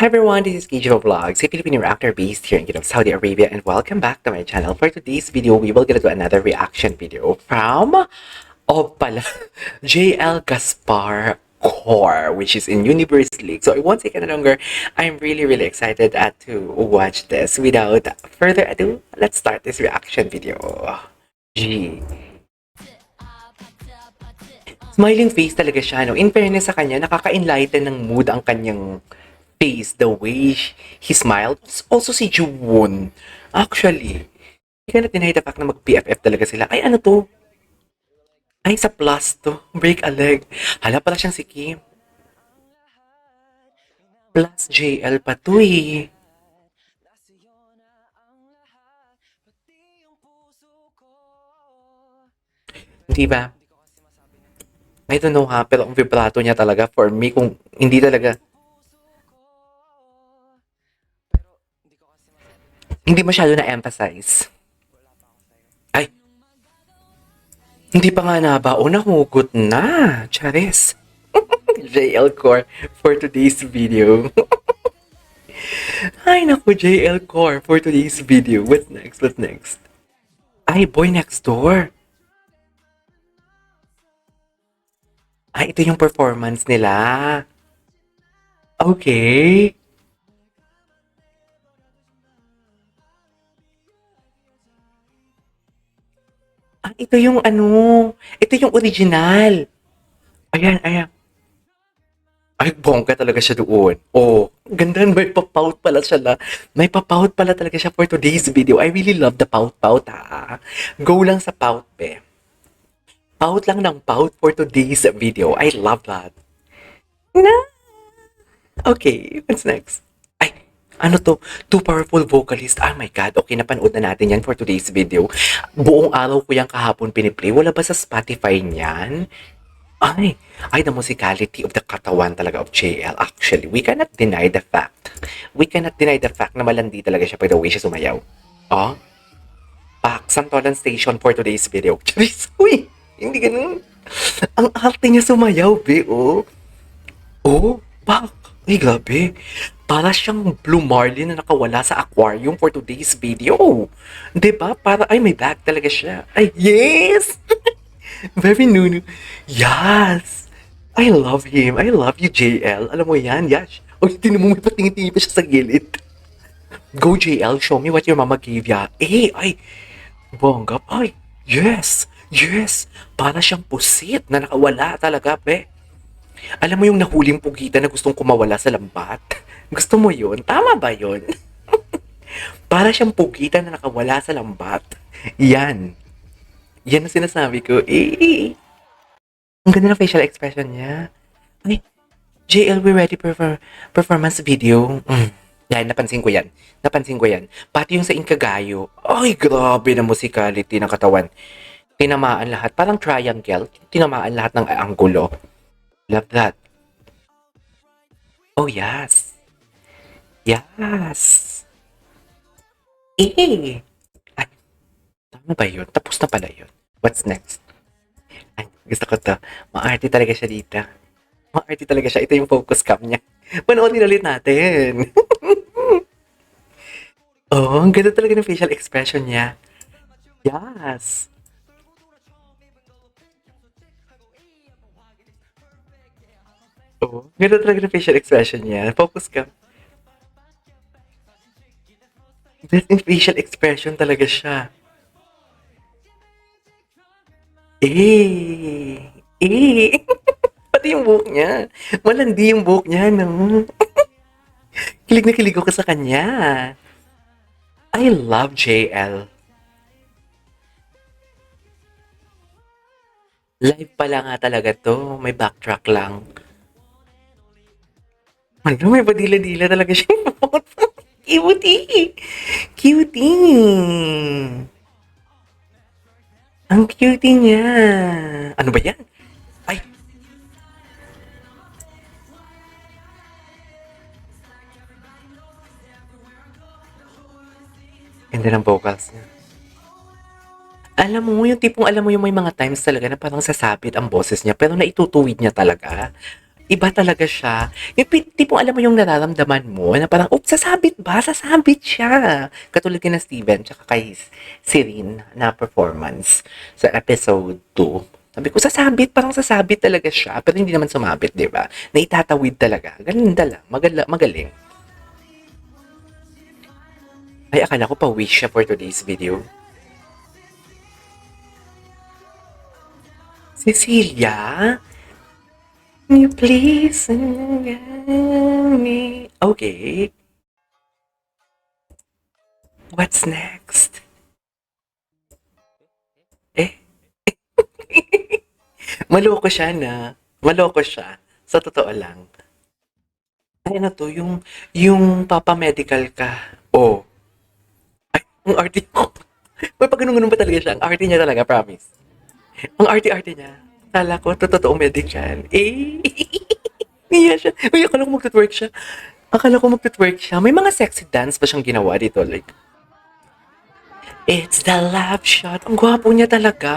Hi everyone, this is Kijo Vlogs, a Filipino reactor based here in Saudi Arabia, and welcome back to my channel. For today's video, we will get to another reaction video from pala, JL Gaspar Core, which is in Universe League. So I won't take any longer. I'm really excited to watch this. Without further ado, let's start this reaction video. G. Smiling face talaga siya, no? In fairness sa kanya, nakaka-enlighten ng mood ang kanyang face, the way he smiled. Also si Juwon. Actually, hindi ka na deny the fact na mag-PFF talaga sila. Ay, ano to? Ay, sa plus to. Break a leg. Hala pala siyang si Kim. Plus JL pa to eh. Di ba? I don't know ha, pero ang vibrato niya talaga for me, kung hindi talaga, hindi masyado na-emphasize. Ay, hindi pa nga nabaon, nahugot na. Charis. JL Core for today's video. Ay, naku, JL Core for today's video. What's next? What's next? Ay, Boy Next Door. Ay, ito yung performance nila. Okay. Ah, ito yung ano, ito yung original. Ayan, ayan. Ay, bongga talaga siya doon. Oh, ganda, may papout pala siya la. May papout pala talaga siya for today's video. I really love the pout-pout ha. Go lang sa pout, be. Pout lang ng pout for today's video. I love that. Na. Okay, what's next? Ay, ano to? Two powerful vocalists. Oh my God. Okay, napanood na natin yan for today's video. Buong araw ko yung kahapon piniplay. Wala ba sa Spotify niyan? Ay, the musicality of the katawan talaga of JL. Actually, we cannot deny the fact. We cannot deny the fact na malandi talaga siya by the way siya sumayaw. Oh, Pak, Santolan Station for today's video. Charis, uy, hindi ganun. Ang arte niya sumayaw, be, oh. Oh, Pak, ay, grabe. Para siyang Blue Marlin na nakawala sa aquarium for today's video. Diba? Para, ay, may bag talaga siya. Ay, yes! Very Nunu. Yes! I love him. I love you, JL. Alam mo yan, Yash. O, tinan mo, may patingin-tingin pa siya sa gilid. Go, JL. Show me what your mama gave ya. Eh, ay. Bongga. Ay, yes. Yes. Para siyang pusit na nakawala talaga, pe. Alam mo yung nahuling pugita na gustong kumawala sa lambat? Gusto mo yun? Tama ba yun? Para siyang pugita na nakawala sa lambat. Yan. Yan ang sinasabi ko. Eh, ang ganda ng facial expression niya. Ay, JL, we ready for performance video. Yan, napansin ko yan. Napansin ko yan. Pati yung sa Inkagayo. Ay, grabe na musicality ng katawan. Tinamaan lahat. Parang triangle. Tinamaan lahat ng anggulo. Love that. Oh, yes. Yes. Eh. Ay, tama ba yun? Tapos na pala yun. What's next? Ay, gusto ko to. Maarte talaga siya dito. Maarte talaga siya. Ito yung focus cam niya. Panoodin ulit natin. Oh, ang ganda talaga ng facial expression niya. Yes. Oh, ganda talaga ng facial expression niya. Focus cam. Best in facial expression talaga siya. Eh. Eh. Pati yung buhok niya. Malandi yung buhok niya, no? Kilig na kilig ako sa kanya. I love JL. Live pala nga talaga to. May backtrack lang. Ano, may padila-dila talaga siya. Cutie! Cutie! Ang cutie niya. Ano ba yan? Ay! Ganda ng vocals niya. Alam mo, yung tipong alam mo yung may mga times talaga na parang sasabit ang boses niya pero naitutuwid niya talaga. Iba talaga siya. Yung tipong alam mo yung nararamdaman mo na parang, oops, sasabit ba? Sasabit siya. Katulad kina Steven tsaka kay Sirin na performance sa episode 2. Sabi ko, sasabit, parang sasabit talaga siya. Pero hindi naman sumabit, di ba? Naitatawid talaga. Ganda lang. Magaling. Ay, akala ko pa wish siya for today's video. Cecilia? Can you please me? Okay. What's next? Eh, maloko siya na. Maloko siya. Sa totoo lang. Ay, ano to? Yung papa-medical ka. Oh. Ay, ang arte mo. May pag ganun pa talaga siya. Ang arte niya talaga, promise. Ang arte-arte niya. Kala ko, totoong medical. Eh, niya siya. Uy, akala ko magtutwerk siya. Akala ko magtutwerk siya. May mga sexy dance pa siyang ginawa dito. Like, it's the love shot. Ang gwapo niya talaga.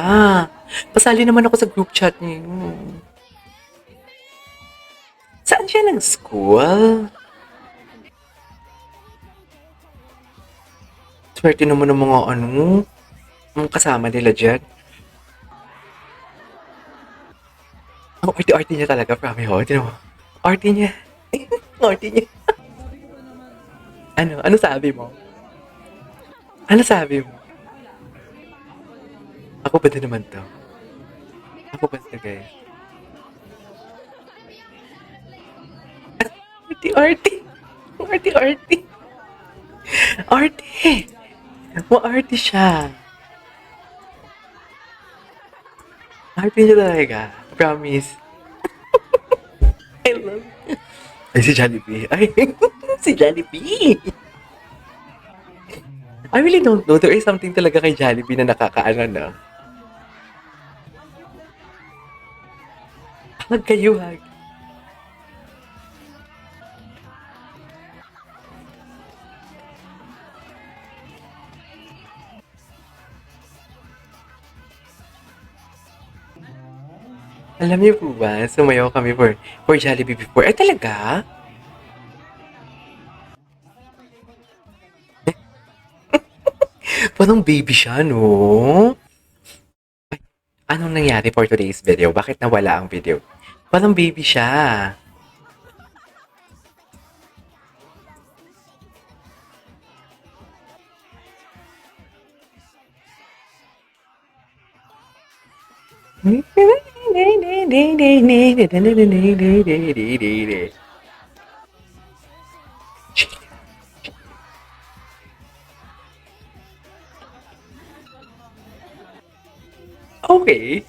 Pasali naman ako sa group chat niyo. Saan siya ng school? Swerte naman ng mga ang kasama nila dyan. Ang arte-arte niya talaga, promise ho. Tinan mo. Arte niya. Arte niya. Ano? Ano sabi mo? Ano sabi mo? Ako ba din naman to? Ako ba talaga eh? Arte-arte. Arte-arte. Arte. Maarte siya. Arte niya talaga. Promise. I love it. Ay, si Jollibee. Ay, si Jollibee. I really don't know. There is something talaga kay Jollibee na nakakaano na. Hug kayo, hug. Alam niyo po ba, sumayaw kami for Jollibee before. Ay, talaga? Parang baby siya, no? Anong nangyari for today's video? Bakit nawala ang video? Parang baby siya. Okay.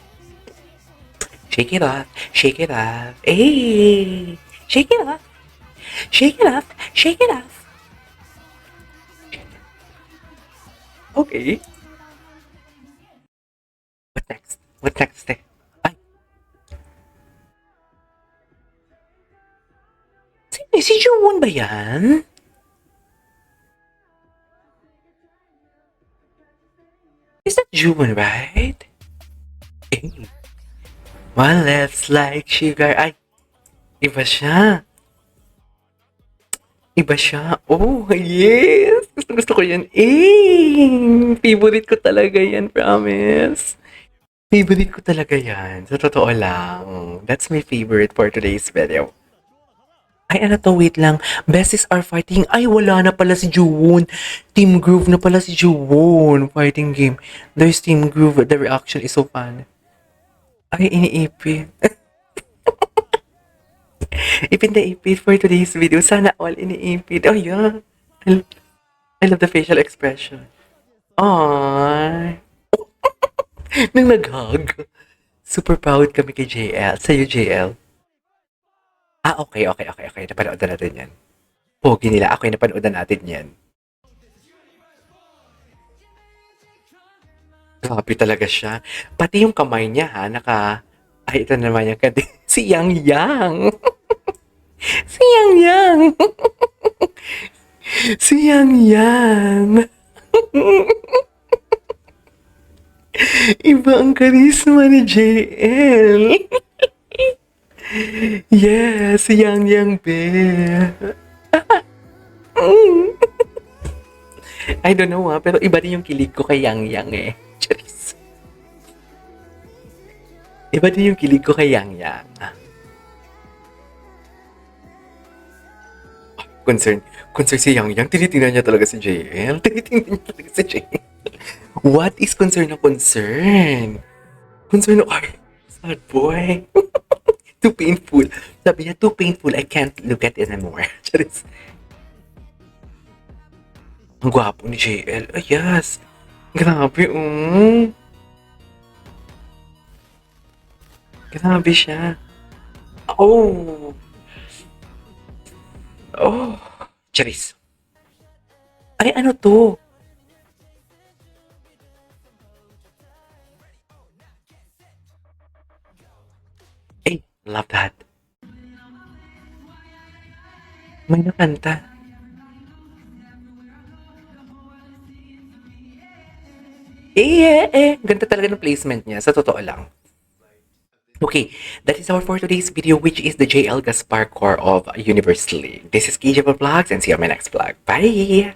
Shake it off. Shake it off. Hey. Shake it off. Shake it off. Shake it off. Okay. What next? What next? Ay, si Jungwon ba yan? Is that Jungwon, right? Eh, one lips like sugar. Ay, iba siya. Iba siya. Oh, yes! Gusto ko yan. Eh! Favorite ko talaga yan, promise. Favorite ko talaga yan. Sa totoo lang. That's my favorite for today's video. Ay, ano to? Wait lang. Besties are fighting. Ay, wala na pala si Jowon. Team Groove na pala si Jowon. Fighting game. There's Team Groove. The reaction is so fun. Ay, iniipit. Ipin na ipit for today's video. Sana all iniipit. Oh, yeah. I love the facial expression. Aww. Nang nag-hug. Super proud kami kay JL. Sa'yo, JL. Ah, okay. Napanood na natin yan. Pogi nila. Okay, napanood na natin yan. Grabe talaga siya. Pati yung kamay niya, ha, Ay, ito naman yung kadi. Si Yang Yang. Si Yang Yang. Si Yang Yang. Iba ang karisma ni JL. Yes, si Yang Yang Be. Mm. I don't know pero iba din yung kilig ko kay Yang Yang eh. Charis. Iba din yung kilig ko kay Yang Yang. Concern, concern si Yang Yang, tinitingnan niya talaga si JL. Tinitingnan niya talaga si JL. What is concern na concern? Concern na, ay, sad boy. Too painful. Sabi niya, too painful, I can't look at it anymore. Charis. Ang gwapo ni JL. Ay, yes. Grabe, Grabe siya. Oh. Oh. Charis. Ay, ano to? Ay, love that. May nakanta. Ganda talaga ng placement niya, sa totoo lang. Okay, that is all for today's video, which is the JL Gaspar core of Universe League. This is KJ Vlogs, and see you on my next vlog. Bye!